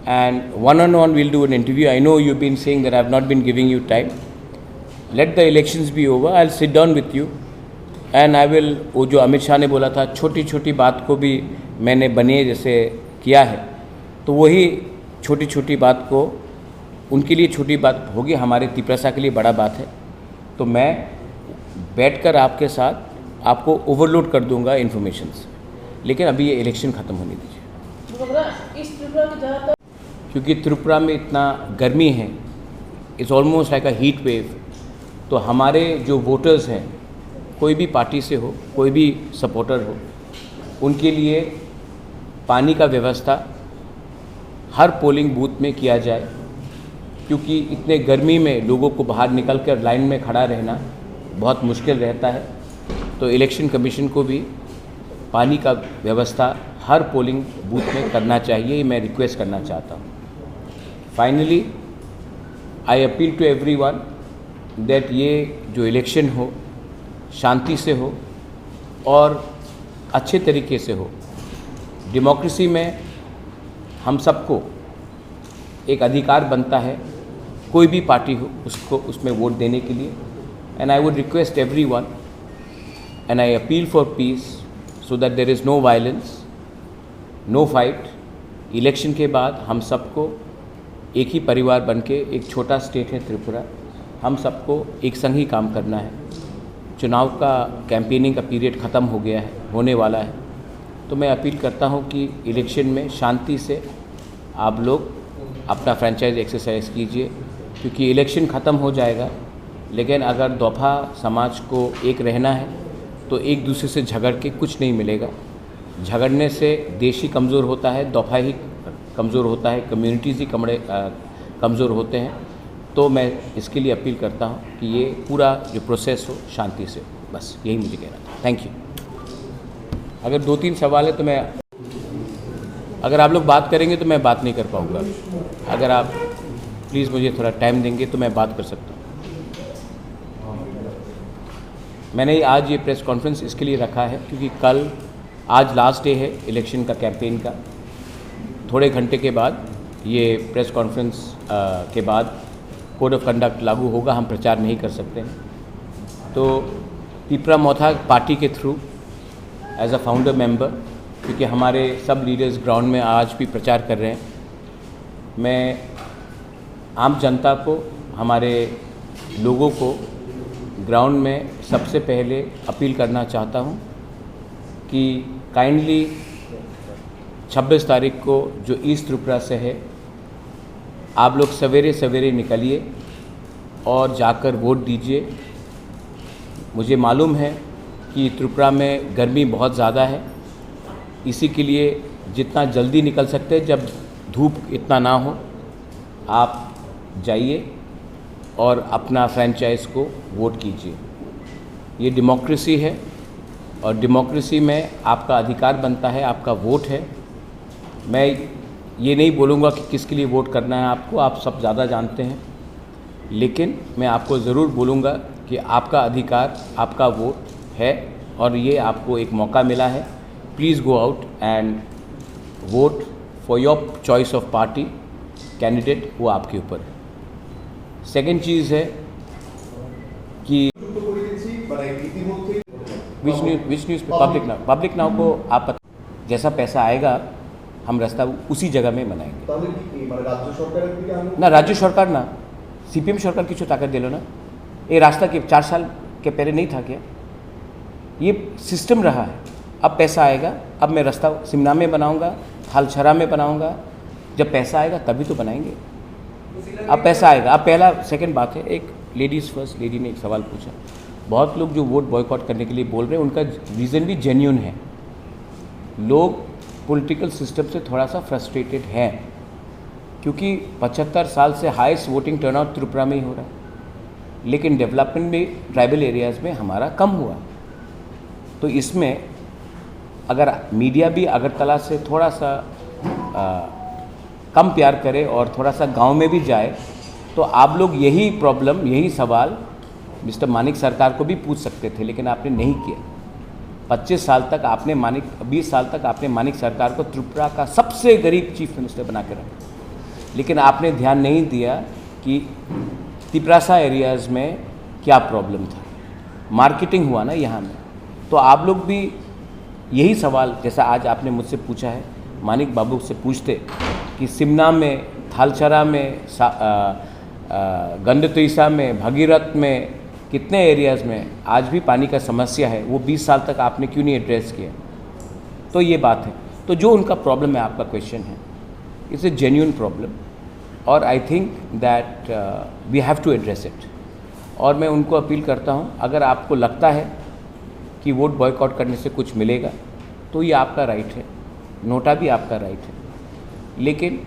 and one-on-one we'll do an interview. I know you've been saying that I've not been giving you time. Let the elections be over. I'll sit down with you and I will, वो जो अमित शाह ने बोला था छोटी छोटी बात को भी मैंने बने जैसे किया है, तो वही छोटी छोटी बात को उनके लिए छोटी बात होगी, हमारे तिपरासा के लिए बड़ा बात है। तो मैं बैठकर आपके साथ आपको ओवरलोड कर दूंगा इन्फॉर्मेशन से, लेकिन अभी ये इलेक्शन ख़त्म होने दीजिए। इस त्रिपुरा की ज़्यादातर क्योंकि त्रिपुरा में इतना गर्मी है, it's almost like a heat wave, तो हमारे जो वोटर्स हैं, कोई भी पार्टी से हो, कोई भी सपोर्टर हो, उनके लिए पानी का व्यवस्था हर पोलिंग बूथ में किया जाए, क्योंकि इतने गर्मी में लोगों को बाहर निकल कर लाइन में खड़ा रहना बहुत मुश्किल रहता है। तो इलेक्शन कमीशन को भी पानी का व्यवस्था हर पोलिंग बूथ में करना चाहिए, मैं रिक्वेस्ट करना चाहता हूँ। Finally I appeal to everyone that ये जो इलेक्शन हो शांति से हो और अच्छे तरीके से हो। डेमोक्रेसी में हम सबको एक अधिकार बनता है, कोई भी पार्टी हो उसको उसमें वोट देने के लिए। And I would request everyone and I appeal for peace so that there is no violence, no fight. Election के बाद हम सबको एक ही परिवार बन के, एक छोटा स्टेट है त्रिपुरा, हम सबको एक संग ही काम करना है। चुनाव का कैंपेनिंग का पीरियड ख़त्म हो गया है, होने वाला है, तो मैं अपील करता हूं कि इलेक्शन में शांति से आप लोग अपना फ्रेंचाइज एक्सरसाइज कीजिए, क्योंकि इलेक्शन ख़त्म हो जाएगा, लेकिन अगर दोफा समाज को एक रहना है तो एक दूसरे से झगड़ के कुछ नहीं मिलेगा। झगड़ने से देश ही कमज़ोर होता है, दोफा ही कमज़ोर होता है, कम्युनिटीज़ ही कमज़ोर होते हैं। तो मैं इसके लिए अपील करता हूं कि ये पूरा जो प्रोसेस हो शांति से, बस यही मुझे कहना था। Thank you. अगर 2-3 सवाल है तो मैं, अगर आप लोग बात करेंगे तो मैं बात नहीं कर पाऊँगा। अगर आप प्लीज़ मुझे थोड़ा टाइम देंगे तो मैं बात कर सकता हूँ। मैंने आज ये प्रेस कॉन्फ्रेंस इसके लिए रखा है क्योंकि आज लास्ट डे है इलेक्शन का, कैंपेन का। थोड़े घंटे के बाद ये प्रेस कॉन्फ्रेंस के बाद कोड ऑफ कंडक्ट लागू होगा, हम प्रचार नहीं कर सकते हैं। तो तिपरा मौथा पार्टी के through as a founder member, क्योंकि हमारे सब लीडर्स ग्राउंड में आज भी प्रचार कर रहे हैं, मैं आम जनता को, हमारे लोगों को ग्राउंड में सबसे पहले अपील करना चाहता हूं कि काइंडली 26 तारीख को जो ईस्ट त्रिपुरा से है, आप लोग सवेरे सवेरे निकलिए और जाकर वोट दीजिए। मुझे मालूम है कि त्रिपुरा में गर्मी बहुत ज़्यादा है, इसी के लिए जितना जल्दी निकल सकते हैं, जब धूप इतना ना हो, आप जाइए और अपना फ्रेंचाइज को वोट कीजिए। ये डेमोक्रेसी है और डेमोक्रेसी में आपका अधिकार बनता है, आपका वोट है। मैं ये नहीं बोलूँगा कि किसके लिए वोट करना है आपको, आप सब ज़्यादा जानते हैं, लेकिन मैं आपको ज़रूर बोलूँगा कि आपका अधिकार, आपका वोट है और ये आपको एक मौका मिला है। Please go out and vote for your choice of party candidate, वो आपके ऊपर है। सेकेंड चीज़ है कि विच न्यूज़ पब्लिक नाउ को आप जैसा पैसा आएगा हम रास्ता उसी जगह में बनाएंगे ना। राज्य सरकार ना, सीपीएम सरकार किछु ताकत दिलो ना। ये रास्ता के 4 साल के पहले नहीं था क्या? ये सिस्टम रहा है। अब पैसा आएगा, अब मैं रास्ता सिमना में बनाऊंगा, थालछरा में बनाऊंगा। जब पैसा आएगा तभी तो बनाएंगे। अब पैसा आएगा। अब पहला सेकंड बात है, एक लेडीज़ फर्स्ट लेडी ने एक सवाल पूछा। बहुत लोग जो वोट बॉयकॉट करने के लिए बोल रहे हैं, उनका रीज़न भी जेन्युइन है। लोग पॉलिटिकल सिस्टम से थोड़ा सा फ्रस्ट्रेटेड हैं, क्योंकि 75 साल से हाईएस्ट वोटिंग टर्नआउट त्रिपुरा में ही हो रहा है, लेकिन डेवलपमेंट में ट्राइबल एरियाज़ में हमारा कम हुआ। तो इसमें अगर मीडिया भी अगरतला से थोड़ा सा कम प्यार करे और थोड़ा सा गांव में भी जाए, तो आप लोग यही प्रॉब्लम, यही सवाल मिस्टर मानिक सरकार को भी पूछ सकते थे, लेकिन आपने नहीं किया। 25 साल तक आपने 20 साल तक आपने मानिक सरकार को त्रिपुरा का सबसे गरीब चीफ मिनिस्टर बना के रखा। लेकिन आपने ध्यान नहीं दिया कि तिपरासा एरियाज़ में क्या प्रॉब्लम था। मार्केटिंग हुआ ना यहाँ में, तो आप लोग भी यही सवाल जैसा आज आपने मुझसे पूछा है, मानिक बाबू से पूछते कि सिमना में, थालचरा में, गंडतुईसा में, भगीरथ में, कितने एरियाज़ में आज भी पानी का समस्या है, वो 20 साल तक आपने क्यों नहीं एड्रेस किया। तो ये बात है। तो जो उनका प्रॉब्लम है, आपका क्वेश्चन है, इट्स ए जेन्युइन प्रॉब्लम और I think that we have to address it. और मैं उनको अपील करता हूँ, अगर आपको लगता है कि वोट बॉयकॉट करने से कुछ मिलेगा तो ये आपका राइट है, नोटा भी आपका राइट है, लेकिन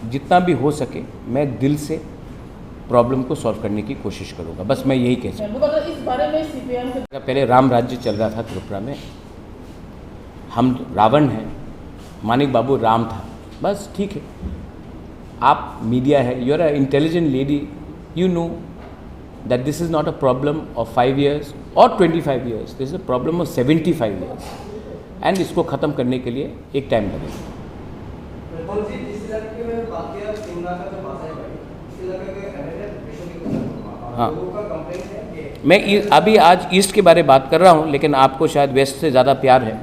जितना भी हो सके मैं दिल से प्रॉब्लम को सॉल्व करने की कोशिश करूँगा। बस मैं यही कह सकता हूँ। इस बारे में सीपीएम के पहले राम राज्य चल रहा था त्रिपुरा में, हम रावण हैं, मानिक बाबू राम था, बस ठीक है। आप मीडिया है, you are a intelligent lady, you know that this is not a problem of 5 years or 25 years, this is a problem of 75 years and इसको ख़त्म करने के लिए एक टाइम लगेगा। हाँ, मैं अभी आज ईस्ट के बारे में बात कर रहा हूँ, लेकिन आपको शायद वेस्ट से ज़्यादा प्यार है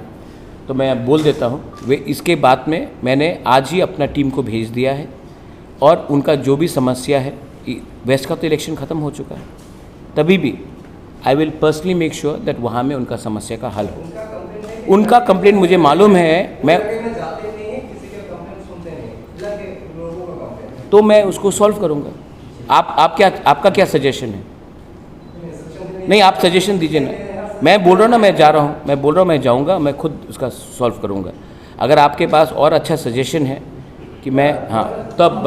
तो मैं बोल देता हूँ। वे इसके बाद में मैंने आज ही अपना टीम को भेज दिया है और उनका जो भी समस्या है, वेस्ट का तो इलेक्शन ख़त्म हो चुका है, तभी भी I will personally make sure that वहाँ में उनका समस्या का हल हो। उनका कंप्लेंट मुझे मालूम है, मैं उसको सॉल्व करूँगा। आपका क्या सजेशन है? नहीं, आप सजेशन दीजिए ना। मैं बोल रहा हूँ ना, मैं जा रहा हूँ, मैं बोल रहा हूँ मैं जाऊँगा, मैं खुद उसका सॉल्व करूँगा। अगर आपके पास और अच्छा सजेशन है कि मैं, हाँ, तब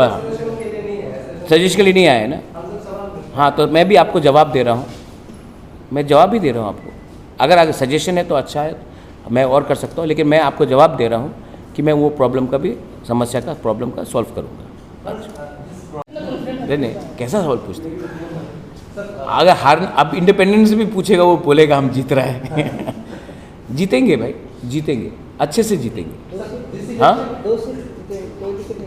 सजेशन के लिए नहीं आया ना। हाँ, तो मैं भी आपको जवाब दे रहा हूँ, मैं जवाब भी दे रहा हूँ आपको। अगर सजेशन है तो अच्छा है, मैं और कर सकता हूँ, लेकिन मैं आपको जवाब दे रहा हूँ कि मैं वो प्रॉब्लम का भी, समस्या का, प्रॉब्लम का सॉल्व करूँगा। नहीं, कैसा सवाल पूछते हैं? अगर अब इंडिपेंडेंस भी पूछेगा, वो बोलेगा हम जीत रहे हैं। जीतेंगे भाई, जीतेंगे, अच्छे से जीतेंगे। हाँ,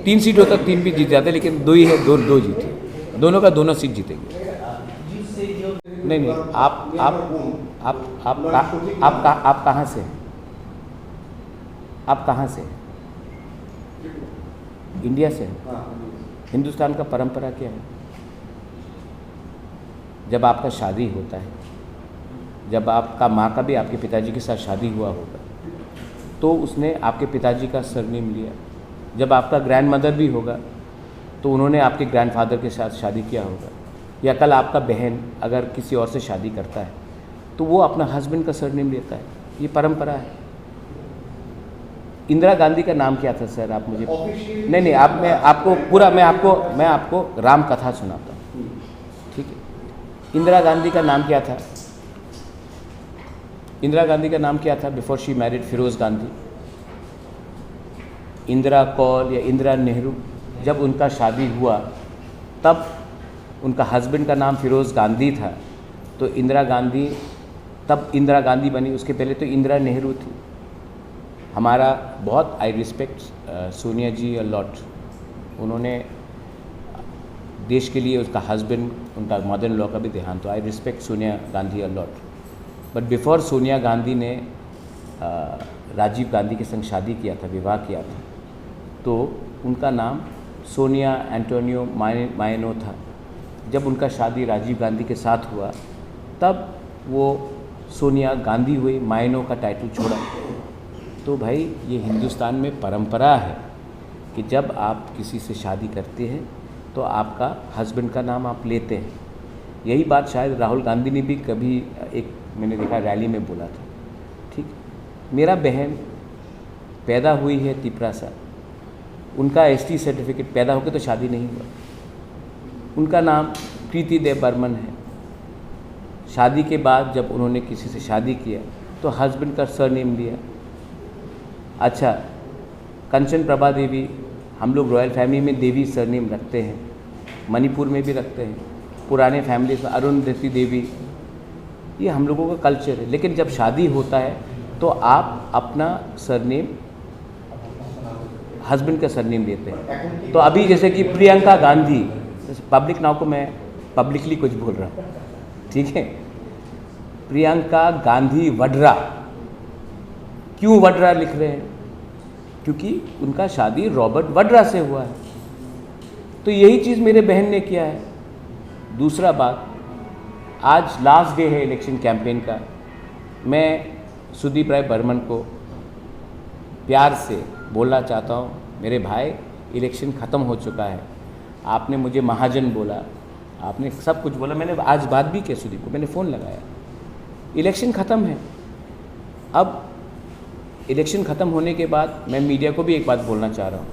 3 सीट होता 3 भी जीत जाते, लेकिन 2 ही है, 2 जीते, दोनों का दोनों सीट जीतेंगे। नहीं, आप कहाँ से हैं? आप कहाँ से हैं? इंडिया से हैं? हिंदुस्तान का परंपरा क्या है? जब आपका शादी होता है, जब आपका माँ का भी आपके पिताजी के साथ शादी हुआ होगा, तो उसने आपके पिताजी का सरनेम लिया। जब आपका ग्रैंड मदर भी होगा तो उन्होंने आपके ग्रैंडफादर के साथ शादी किया होगा, या कल आपका बहन अगर किसी और से शादी करता है तो वो अपना हस्बैंड का सरनेम लेता है। ये परंपरा है। इंदिरा गांधी का नाम क्या था सर? आप मुझे नहीं, आप, मैं आपको राम कथा सुनाता हूँ, ठीक है? इंदिरा गांधी का नाम क्या था? इंदिरा गांधी का नाम क्या था before she married Feroze Gandhi? Indira Kaul या इंदिरा नेहरू। जब उनका शादी हुआ तब उनका हस्बैंड का नाम फिरोज़ गांधी था, तो इंदिरा गांधी, तब इंदिरा गांधी बनी। उसके पहले तो इंदिरा नेहरू थी। हमारा बहुत, I respect Sonia ji a lot. उन्होंने देश के लिए, उसका हस्बैंड, उनका मदर इन लॉ का भी देहांत, तो आई respect Sonia Gandhi a lot. But before Sonia Gandhi ने राजीव गांधी के संग शादी किया था, विवाह किया था, तो उनका नाम सोनिया एंटोनियो मायनो था। जब उनका शादी राजीव गांधी के साथ हुआ तब वो सोनिया गांधी हुई, मायनो का टाइटल छोड़ा। तो भाई ये हिंदुस्तान में परंपरा है कि जब आप किसी से शादी करते हैं तो आपका हस्बैंड का नाम आप लेते हैं। यही बात शायद राहुल गांधी ने भी कभी एक, मैंने देखा, रैली में बोला था। ठीक, मेरा बहन पैदा हुई है तिपरासा, उनका एसटी सर्टिफिकेट, पैदा होकर तो शादी नहीं हुआ, उनका नाम प्रीति देव बर्मन है। शादी के बाद जब उन्होंने किसी से शादी किया तो हस्बैंड का सरनेम लिया। अच्छा, कंचन प्रभा देवी, हम लोग रॉयल फैमिली में देवी सरनेम रखते हैं, मणिपुर में भी रखते हैं, पुराने फैमिली में अरुंधति देवी, ये हम लोगों का कल्चर है। लेकिन जब शादी होता है तो आप अपना सरनेम हस्बैंड का सरनेम लेते हैं। तो अभी जैसे कि प्रियंका गांधी, पब्लिक नाउ को मैं पब्लिकली कुछ बोल रहा हूँ, ठीक है। प्रियंका गांधी वड्रा, क्यों वड्रा लिख रहे हैं? क्योंकि उनका शादी रॉबर्ट वड्रा से हुआ है। तो यही चीज़ मेरे बहन ने किया है। दूसरा बात, आज लास्ट डे है इलेक्शन कैंपेन का। मैं सुदीप राय बर्मन को प्यार से बोलना चाहता हूँ, मेरे भाई इलेक्शन ख़त्म हो चुका है। आपने मुझे महाजन बोला, आपने सब कुछ बोला, मैंने आज बात भी की सुदीप को, मैंने फ़ोन लगाया। इलेक्शन ख़त्म है। अब इलेक्शन ख़त्म होने के बाद मैं मीडिया को भी एक बात बोलना चाह रहा हूँ,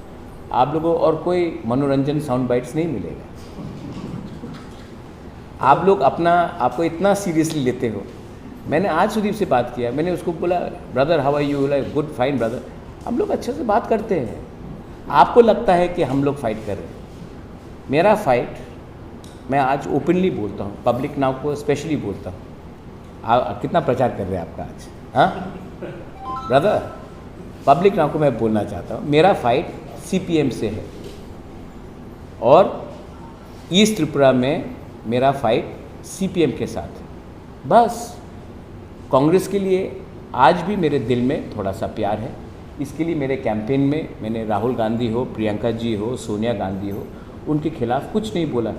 आप लोगों और कोई मनोरंजन साउंड बाइट्स नहीं मिलेगा। आप लोग आपको इतना सीरियसली लेते हो। मैंने आज सुदीप से बात किया, मैंने उसको बोला brother how are you, like good fine brother. हम लोग अच्छे से बात करते हैं। आपको लगता है कि हम लोग फाइट कर रहे हैं। मेरा फाइट मैं आज ओपनली बोलता हूँ, पब्लिक नाउ को स्पेशली बोलता हूँ। कितना प्रचार कर रहे हैं आपका आज, हाँ ब्रदर? पब्लिक नाउ को मैं बोलना चाहता हूँ, मेरा फाइट सीपीएम से है और ईस्ट त्रिपुरा में मेरा फाइट सीपीएम के साथ है। बस कांग्रेस के लिए आज भी मेरे दिल में थोड़ा सा प्यार है। इसके लिए मेरे कैंपेन में मैंने राहुल गांधी हो, प्रियंका जी हो, सोनिया गांधी हो, उनके खिलाफ कुछ नहीं बोला।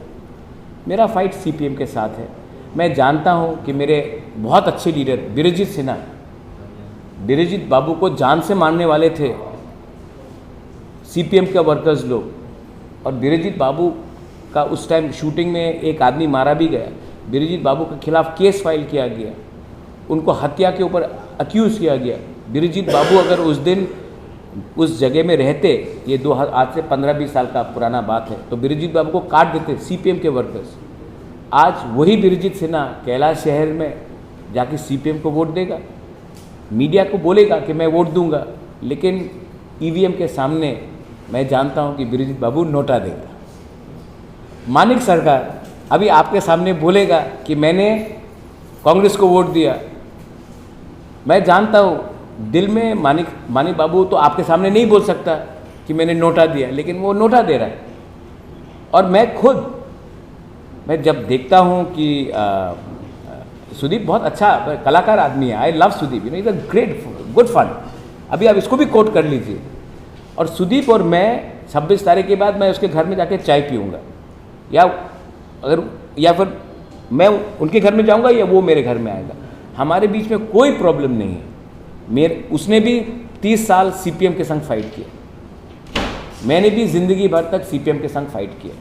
मेरा फाइट सीपीएम के साथ है। मैं जानता हूँ कि मेरे बहुत अच्छे लीडर बीरजीत सिन्हा, बीरजीत बाबू को जान से मारने वाले थे सीपीएम के वर्कर्स लोग, और बीरजीत बाबू का उस टाइम शूटिंग में एक आदमी मारा भी गया। बीरजीत बाबू के खिलाफ केस फाइल किया गया, उनको हत्या के ऊपर अक्यूज़ किया गया। बीरजीत बाबू अगर उस दिन उस जगह में रहते, ये आज से 15-20 साल का पुराना बात है, तो बीरजीत बाबू को काट देते सीपीएम के वर्कर्स। आज वही बीरजीत सिन्हा कैलाश शहर में जाके सीपीएम को वोट देगा, मीडिया को बोलेगा कि मैं वोट दूंगा, लेकिन ईवीएम के सामने मैं जानता हूं कि बीरजीत बाबू नोटा देगा। मानिक सरकार अभी आपके सामने बोलेगा कि मैंने कांग्रेस को वोट दिया। मैं जानता हूँ दिल में मानिक बाबू तो आपके सामने नहीं बोल सकता कि मैंने नोटा दिया, लेकिन वो नोटा दे रहा है। और मैं जब देखता हूँ कि सुदीप बहुत अच्छा कलाकार आदमी है, I love Sudeep, is a great good fun. अभी आप इसको भी कोट कर लीजिए। और सुदीप और मैं 26 तारीख के बाद मैं उसके घर में जाके चाय पीऊँगा, या फिर मैं उनके घर में जाऊँगा या वो मेरे घर में आएगा। हमारे बीच में कोई प्रॉब्लम नहीं है। उसने भी 30 साल सीपीएम के संग फाइट किया, मैंने भी ज़िंदगी भर तक सीपीएम के संग फाइट किया।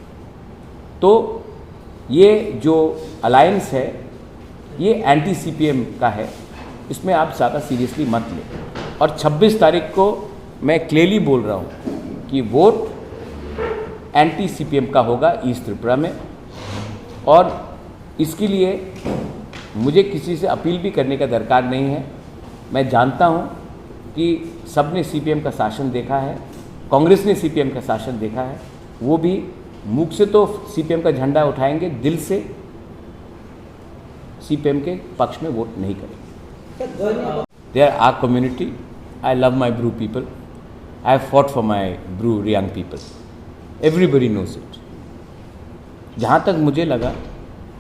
तो ये जो अलायंस है ये एंटी सीपीएम का है, इसमें आप ज़्यादा सीरियसली मत लें। और 26 तारीख को मैं क्लियरली बोल रहा हूँ कि वोट एंटी सीपीएम का होगा ईस्ट त्रिपुरा में। और इसके लिए मुझे किसी से अपील भी करने का दरकार नहीं है। मैं जानता हूँ कि सबने सीपीएम का शासन देखा है, कांग्रेस ने सीपीएम का शासन देखा है। वो भी मुख से तो सीपीएम का झंडा उठाएंगे, दिल से सीपीएम के पक्ष में वोट नहीं करेंगे। They are our community, I love my Bru people, I have fought for my Bru young people, everybody knows it. जहाँ तक मुझे लगा,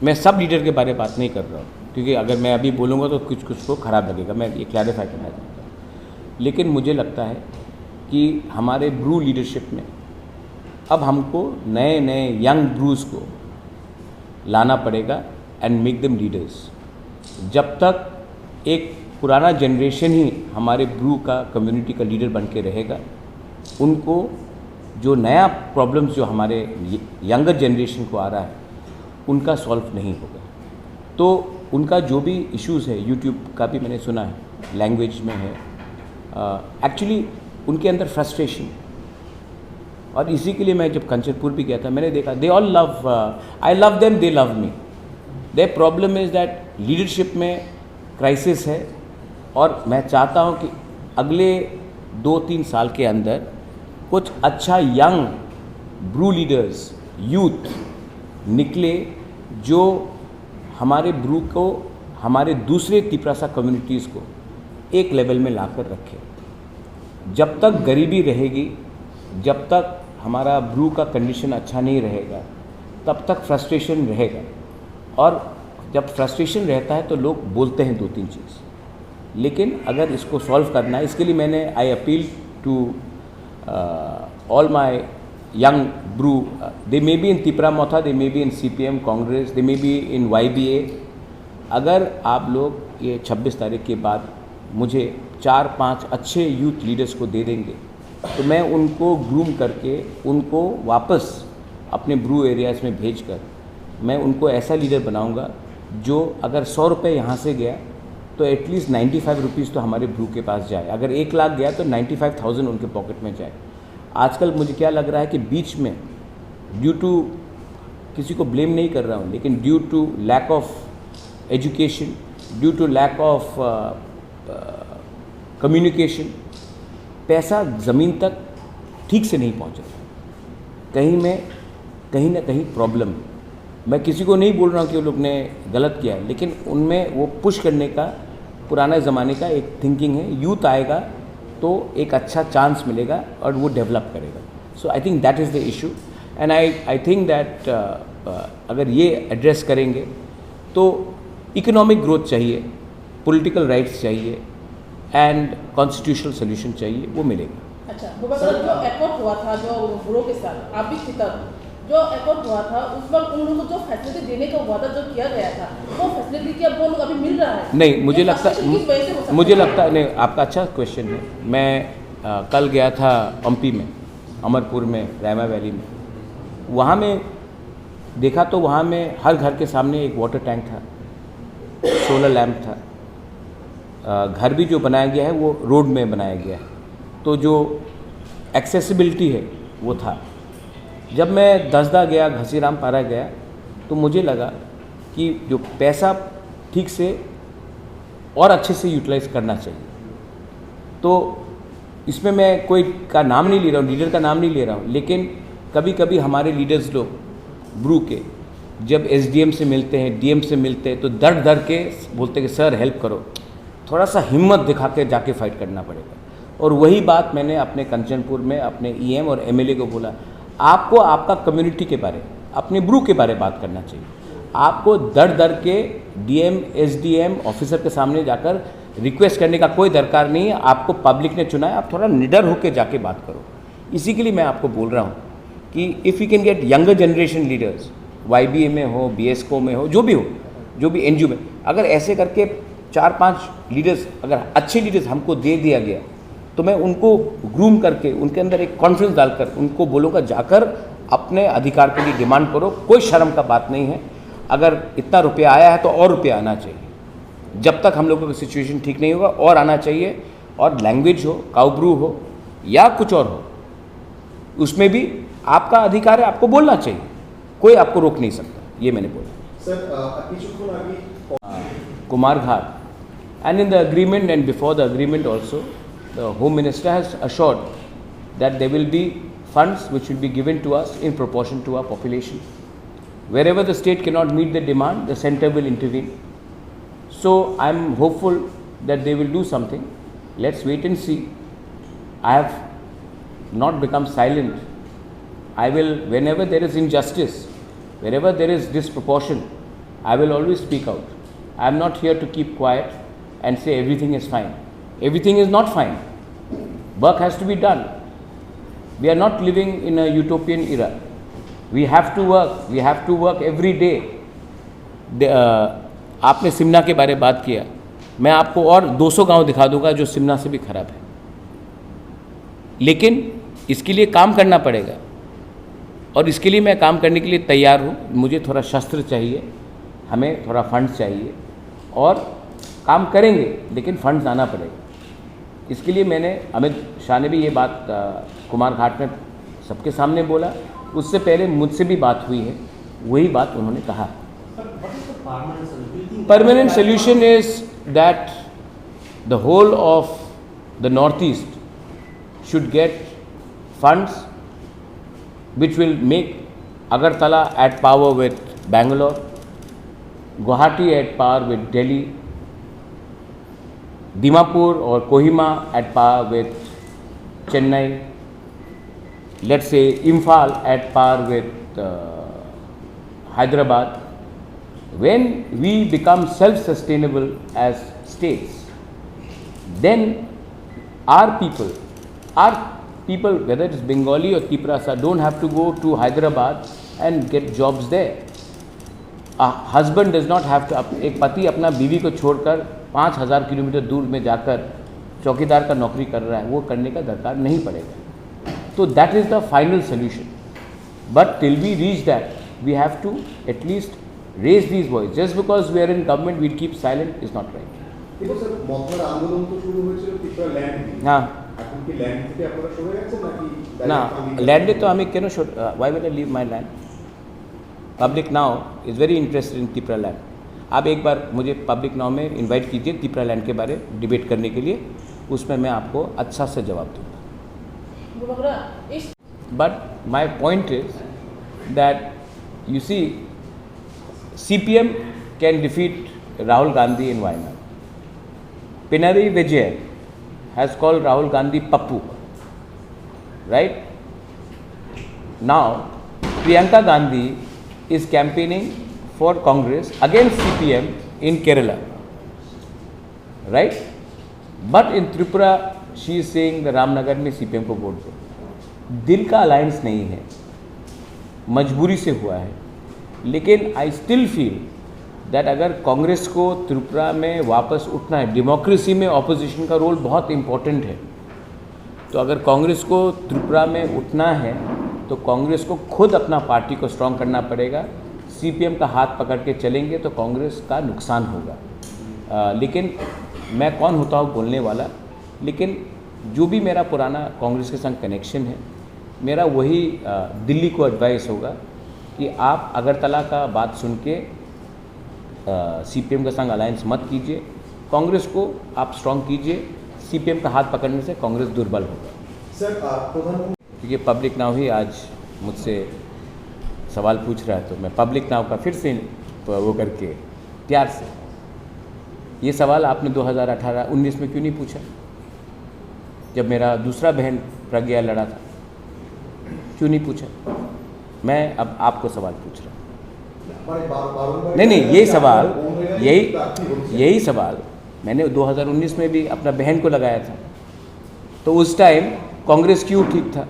मैं सब लीडर के बारे में बात नहीं कर रहा हूँ, क्योंकि अगर मैं अभी बोलूँगा तो कुछ को ख़राब लगेगा, मैं ये क्लैरिफाई करना चाहता हूँ। लेकिन मुझे लगता है कि हमारे ब्रू लीडरशिप में अब हमको नए यंग ब्रूज को लाना पड़ेगा एंड मेक देम लीडर्स। जब तक एक पुराना जनरेशन ही हमारे ब्रू का कम्युनिटी का लीडर बन के रहेगा, उनको जो नया प्रॉब्लम्स जो हमारे यंगर जनरेशन को आ रहा है उनका सॉल्व नहीं होगा। तो उनका जो भी इश्यूज़ है, यूट्यूब का भी मैंने सुना है, लैंग्वेज में है, एक्चुअली उनके अंदर फ्रस्ट्रेशन। और इसी के लिए मैं जब कंचनपुर भी गया था, मैंने देखा they all love, I love them, they love me. Their problem is that leadership में क्राइसिस है। और मैं चाहता हूँ कि अगले 2-3 साल के अंदर कुछ अच्छा यंग ब्रू लीडर्स, यूथ निकले जो हमारे ब्रू को, हमारे दूसरे तिपरासा कम्युनिटीज़ को एक लेवल में लाकर रखे। जब तक गरीबी रहेगी जब तक हमारा ब्रू का कंडीशन अच्छा नहीं रहेगा तब तक फ्रस्ट्रेशन रहेगा, और जब फ्रस्ट्रेशन रहता है तो लोग बोलते हैं 2-3 चीज़, लेकिन अगर इसको सॉल्व करना है, इसके लिए मैंने I appeal to all my young brew, they may be in Tipramotha, they may be in CPM, Congress, they may be in YBA. अगर आप लोग ये 26 तारीख के बाद मुझे 4-5 अच्छे यूथ लीडर्स को दे देंगे तो मैं उनको ग्रूम करके उनको वापस अपने ब्रू एरियाज़ में भेजकर मैं उनको ऐसा लीडर बनाऊंगा जो अगर 100 रुपये यहाँ से गया तो एटलीस्ट 95 रुपीज़ तो हमारे ब्रू के पास जाए, अगर 1 लाख गया तो 95,000 उनके पॉकेट में जाए। आजकल मुझे क्या लग रहा है कि बीच में ड्यू टू, किसी को ब्लेम नहीं कर रहा हूँ, लेकिन due to lack of education, due to lack of communication, पैसा ज़मीन तक ठीक से नहीं पहुँच रहा, कहीं ना कहीं प्रॉब्लम है। मैं किसी को नहीं बोल रहा हूँ कि वो लोग ने गलत किया है, लेकिन उनमें वो पुश करने का पुराने ज़माने का एक थिंकिंग है। यूथ आएगा तो एक अच्छा चांस मिलेगा और वो डेवलप करेगा। So I think that is the issue, and I think that अगर ये एड्रेस करेंगे तो इकोनॉमिक ग्रोथ चाहिए, पॉलिटिकल राइट्स चाहिए एंड कॉन्स्टिट्यूशनल सोल्यूशन चाहिए, वो मिलेगा। अच्छा, जो एकॉर्ड हुआ था जो ब्रो के साथ, आप भी थी तब, जो एकॉर्ड हुआ था उस वक्त उन लोगों को जो फैसिलिटी देने का वादा जो किया गया था वो फैसिलिटी क्या वो लोग अभी मिल रहा है? नहीं, मुझे लगता नहीं, आपका अच्छा क्वेश्चन है। मैं कल गया था एमपी में, अमरपुर में, रायमा वैली में, वहाँ में देखा तो वहाँ में हर घर के सामने एक वाटर टैंक था, सोलर लैंप था, घर भी जो बनाया गया है वो रोड में बनाया गया है, तो जो एक्सेसिबिलिटी है वो था। जब मैं दसदा गया, घसीराम पारा गया, तो मुझे लगा कि जो पैसा ठीक से और अच्छे से यूटिलाइज करना चाहिए। तो इसमें मैं कोई का नाम नहीं ले रहा हूँ, लीडर का नाम नहीं ले रहा हूँ, लेकिन कभी कभी हमारे लीडर्स लोग ब्रू के जब एसडीएम से मिलते हैं, डीएम से मिलते हैं, तो दर्द दर्द के बोलते हैं कि सर हेल्प करो, थोड़ा सा हिम्मत दिखा के जाके फाइट करना पड़ेगा। और वही बात मैंने अपने कंचनपुर में अपने ईएम और एमएलए को बोला, आपको आपका कम्युनिटी के बारे, अपने ब्रू के बारे बात करना चाहिए। आपको दर दर के डीएम एसडीएम ऑफिसर के सामने जाकर रिक्वेस्ट करने का कोई दरकार नहीं है। आपको पब्लिक ने चुना है, आप थोड़ा निडर होकर जाके बात करो। इसी के लिए मैं आपको बोल रहा हूँ कि if you can get younger generation leaders, YBA में हो, BSco में हो, जो भी NGO में, अगर ऐसे करके 4-5 लीडर्स, अगर अच्छे लीडर्स हमको दे दिया गया तो मैं उनको ग्रूम करके उनके अंदर एक कॉन्फिडेंस डालकर उनको बोलूँगा जाकर अपने अधिकार के लिए डिमांड करो, कोई शर्म का बात नहीं है। अगर इतना रुपया आया है तो और रुपया आना चाहिए। जब तक हम लोगों का सिचुएशन ठीक नहीं होगा और आना चाहिए, और लैंग्वेज हो, काउब्रू हो या कुछ और हो, उसमें भी आपका अधिकार है, आपको बोलना चाहिए, कोई आपको रोक नहीं सकता। ये मैंने बोला। Sir Kumar Ghat, and in the agreement and before the agreement also the Home Minister has assured that there will be funds which will be given to us in proportion to our population. Wherever the state cannot meet the demand, the centre will intervene. So I am hopeful that they will do something. Let's wait and see. I have not become silent. I will, whenever there is injustice, wherever there is disproportion, I will always speak out. I am not here to keep quiet and say everything is fine. Everything is not fine. Work has to be done. We are not living in a utopian era. We have to work. We have to work every day. आपने सिमना के बारे में बात किया, मैं आपको और 200 गांव दिखा दूंगा जो सिमना से भी खराब है, लेकिन इसके लिए काम करना पड़ेगा, और इसके लिए मैं काम करने के लिए तैयार हूँ। मुझे थोड़ा शस्त्र चाहिए, हमें थोड़ा फंड्स चाहिए, और काम करेंगे, लेकिन फंड्स आना पड़ेगा। इसके लिए मैंने, अमित शाह ने भी ये बात कुमार घाट में सबके सामने बोला, उससे पहले मुझसे भी बात हुई है, वही बात उन्होंने कहा। Permanent solution is that the whole of the north east should get funds which will make Agartala at power with Bangalore, Guwahati at par with Delhi, Dimapur or Kohima at par with Chennai, let's say Imphal at par with Hyderabad, when we become self-sustainable as states, then our people, whether it's Bengali or Tiprasa, don't have to go to Hyderabad and get jobs there. A husband does not have to, एक पति अपना बीवी को छोड़कर 5000 kilometre दूर में जाकर चौकीदार का नौकरी कर रहा है, वो करने का दरकार नहीं पड़ेगा. तो that is the final solution. But till we reach that, we have to at least raise this voice. Just because we are in government we keep silent is not right. কিন্তু স্যার মহাত্মার আন্দোলন তো শুরু হয়েছিল Tripura land দিয়ে। হ্যাঁ, এখন কি ল্যান্ড থেকে আপনারা সরে গেছেন নাকি না ল্যান্ডে তো আমি কেন why will I leave my land. Public now is very interested in Tripura land. आप एक बार मुझे पब्लिक नाउ में इनवाइट कीजिए त्रिपुरा लैंड के बारे डिबेट करने के लिए, उसमें मैं आपको अच्छा से जवाब दूँगा. But my point is that you see, CPM can defeat Rahul Gandhi in Wayanad. Pinarayi Vijayan has called Rahul Gandhi Pappu, right? Now Priyanka Gandhi is campaigning for Congress against CPM in Kerala, right? But in Tripura she is saying the Ramnagar में CPM को vote दो. दिल का alliance नहीं है, मजबूरी से हुआ है. लेकिन आई स्टिल फील दैट अगर कांग्रेस को त्रिपुरा में वापस उठना है, डेमोक्रेसी में ऑपोजिशन का रोल बहुत इम्पोर्टेंट है. तो अगर कांग्रेस को त्रिपुरा में उठना है तो कांग्रेस को खुद अपना पार्टी को स्ट्रॉन्ग करना पड़ेगा. CPM का हाथ पकड़ के चलेंगे तो कांग्रेस का नुकसान होगा. लेकिन मैं कौन होता हूँ बोलने वाला, लेकिन जो भी मेरा पुराना कांग्रेस के संग कनेक्शन है, मेरा वही दिल्ली को एडवाइस होगा कि आप अगरतला का बात सुन के CPM के संग अलायंस मत कीजिए, कांग्रेस को आप स्ट्रॉन्ग कीजिए. CPM का हाथ पकड़ने से कांग्रेस दुर्बल होगा. सर प्रधानमंत्री क्योंकि पब्लिक नाउ ही आज मुझसे सवाल पूछ रहा है, तो मैं पब्लिक नाउ का फिर से वो करके प्यार से, ये सवाल आपने 2018-19 में क्यों नहीं पूछा जब मेरा दूसरा बहन प्रज्ञा लड़ा था? क्यों नहीं पूछा? मैं अब आपको सवाल पूछ रहा हूँ. नहीं, यही सवाल मैंने 2019 में भी अपना बहन को लगाया था. तो उस टाइम कांग्रेस क्यों ठीक था?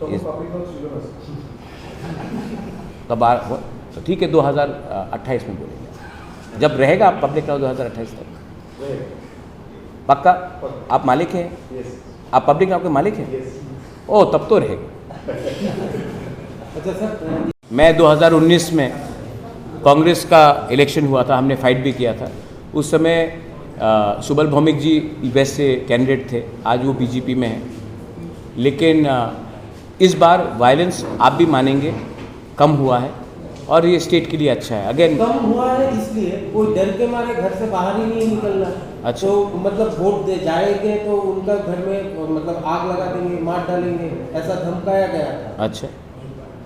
तो ठीक है, 2028 में बोलेंगे जब रहेगा पब्लिक नाउ 2028 तक. पक्का आप मालिक हैं? आप पब्लिक नाउ के मालिक हैं? ओ तब तो रहेगा. मैं 2019 में कांग्रेस का इलेक्शन हुआ था, हमने फाइट भी किया था. उस समय सुबल भौमिक जी वेस्ट से कैंडिडेट थे, आज वो बीजेपी में हैं. लेकिन इस बार वायलेंस आप भी मानेंगे कम हुआ है और ये स्टेट के लिए अच्छा है. अगेन कम हुआ है इसलिए कोई डर के मारे घर से बाहर ही नहीं निकलना. अच्छा. तो मतलब वोट दे जाएंगे तो उनका घर में मतलब आग लगा देंगे, मार डालेंगे, ऐसा धमकाया गया था. अच्छा,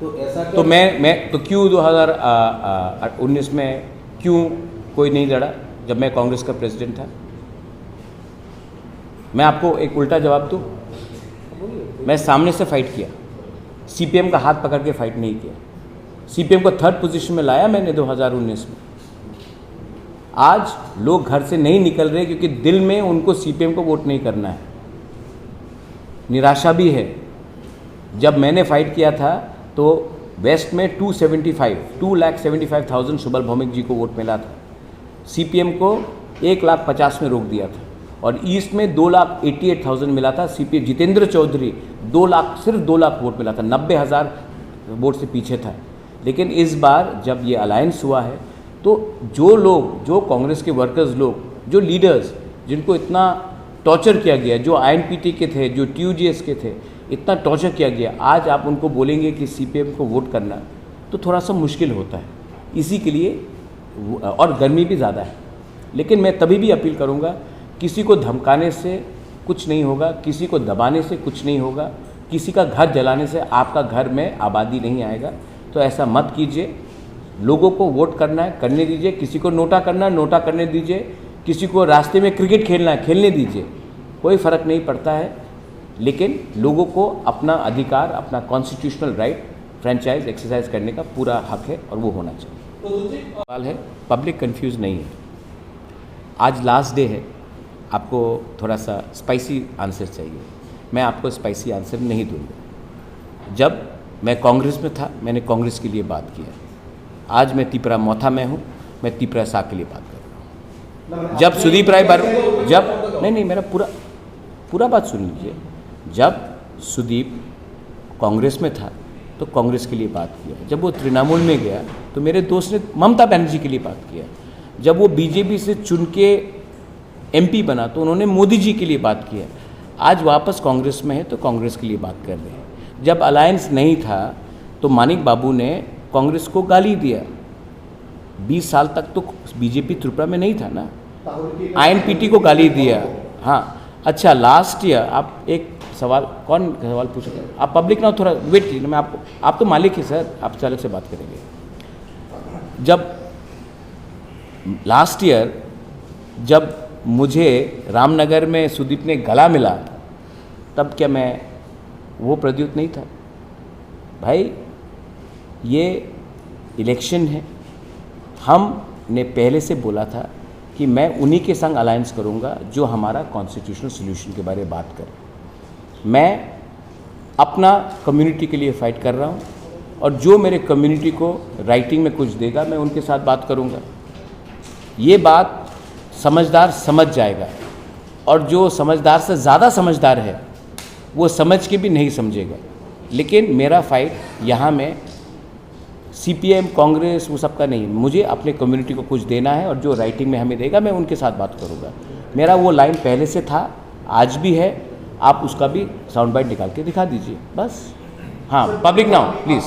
तो ऐसा तो मैं तो क्यों 2019 में क्यों कोई नहीं लड़ा जब मैं कांग्रेस का प्रेसिडेंट था? मैं आपको एक उल्टा जवाब दूँ. मैं सामने से फाइट किया, CPM का हाथ पकड़ के फाइट नहीं किया. CPM को 3rd पोजीशन में लाया मैंने 2019 में. आज लोग घर से नहीं निकल रहे क्योंकि दिल में उनको CPM को वोट नहीं करना है. निराशा भी है. जब मैंने फाइट किया था तो वेस्ट में 2,75,000 सुबल भौमिक जी को वोट मिला था. CPM को 1,50,000 में रोक दिया था. और ईस्ट में 2,88,000 मिला था. CPM जितेंद्र चौधरी 2 लाख, सिर्फ 2 लाख वोट मिला था, 90,000 वोट से पीछे था. लेकिन इस बार जब ये अलायंस हुआ है तो जो लोग, जो कांग्रेस के वर्कर्स लोग, जो लीडर्स जिनको इतना टॉर्चर किया गया, जो INPT के थे, जो TUGS के थे, इतना टॉर्चर किया गया, आज आप उनको बोलेंगे कि CPM को वोट करना तो थोड़ा सा मुश्किल होता है. इसी के लिए, और गर्मी भी ज़्यादा है. लेकिन मैं तभी भी अपील करूँगा, किसी को धमकाने से कुछ नहीं होगा, किसी को दबाने से कुछ नहीं होगा, किसी का घर जलाने से आपका घर में आबादी नहीं आएगा. तो ऐसा मत कीजिए. लोगों को वोट करना है, करने दीजिए. किसी को नोटा करना है, नोटा करने दीजिए. किसी को रास्ते में क्रिकेट खेलना है, खेलने दीजिए. कोई फ़र्क नहीं पड़ता है. लेकिन लोगों को अपना अधिकार, अपना कॉन्स्टिट्यूशनल राइट फ्रेंचाइज एक्सरसाइज करने का पूरा हक है और वो होना चाहिए। सवाल है, पब्लिक कंफ्यूज नहीं है। आज लास्ट डे है, आपको थोड़ा सा स्पाइसी आंसर चाहिए, मैं आपको स्पाइसी आंसर नहीं दूंगा। जब मैं कांग्रेस में था, मैंने कांग्रेस के लिए बात किया। आज मैं तिपरा मोथा में हूँ, मैं तिपरा साग के लिए बात कर रहा हूँ। जब सुदीप राय जब नहीं मेरा पूरा बात सुन लीजिए। जब सुदीप कांग्रेस में था तो कांग्रेस के लिए बात किया। जब वो तृणमूल में गया तो मेरे दोस्त ने ममता बनर्जी के लिए बात किया। जब वो बीजेपी से चुन के एमपी बना तो उन्होंने मोदी जी के लिए बात किया। आज वापस कांग्रेस में है तो कांग्रेस के लिए बात कर रहे हैं। जब अलायंस नहीं था तो मानिक बाबू ने कांग्रेस को गाली दिया। 20 साल तक तो बीजेपी त्रिपुरा में नहीं था ना, आईएनपीटी को गाली दिया। हाँ अच्छा, लास्ट ईयर आप एक सवाल, कौन सवाल पूछ रहे हैं आप? पब्लिक ना थोड़ा वेट कीजिए, मैं आप तो मालिक है सर, आप चालक से बात करेंगे। जब लास्ट ईयर जब मुझे रामनगर में सुदीप ने गला मिला, तब क्या मैं वो प्रद्युत नहीं था? भाई ये इलेक्शन है, हमने पहले से बोला था कि मैं उन्हीं के संग अलायंस करूंगा जो हमारा कॉन्स्टिट्यूशनल सोल्यूशन के बारे में बात करें। मैं अपना कम्युनिटी के लिए फ़ाइट कर रहा हूं और जो मेरे कम्युनिटी को राइटिंग में कुछ देगा मैं उनके साथ बात करूंगा। ये बात समझदार समझ जाएगा और जो समझदार से ज़्यादा समझदार है वो समझ के भी नहीं समझेगा। लेकिन मेरा फाइट यहाँ में सीपीएम कांग्रेस वो सब का नहीं, मुझे अपने कम्युनिटी को कुछ देना है और जो राइटिंग में हमें देगा मैं उनके साथ बात करूँगा। मेरा वो लाइन पहले से था, आज भी है। आप उसका भी साउंड बाइट निकाल के दिखा दीजिए बस। हाँ, पब्लिक नाउ प्लीज़।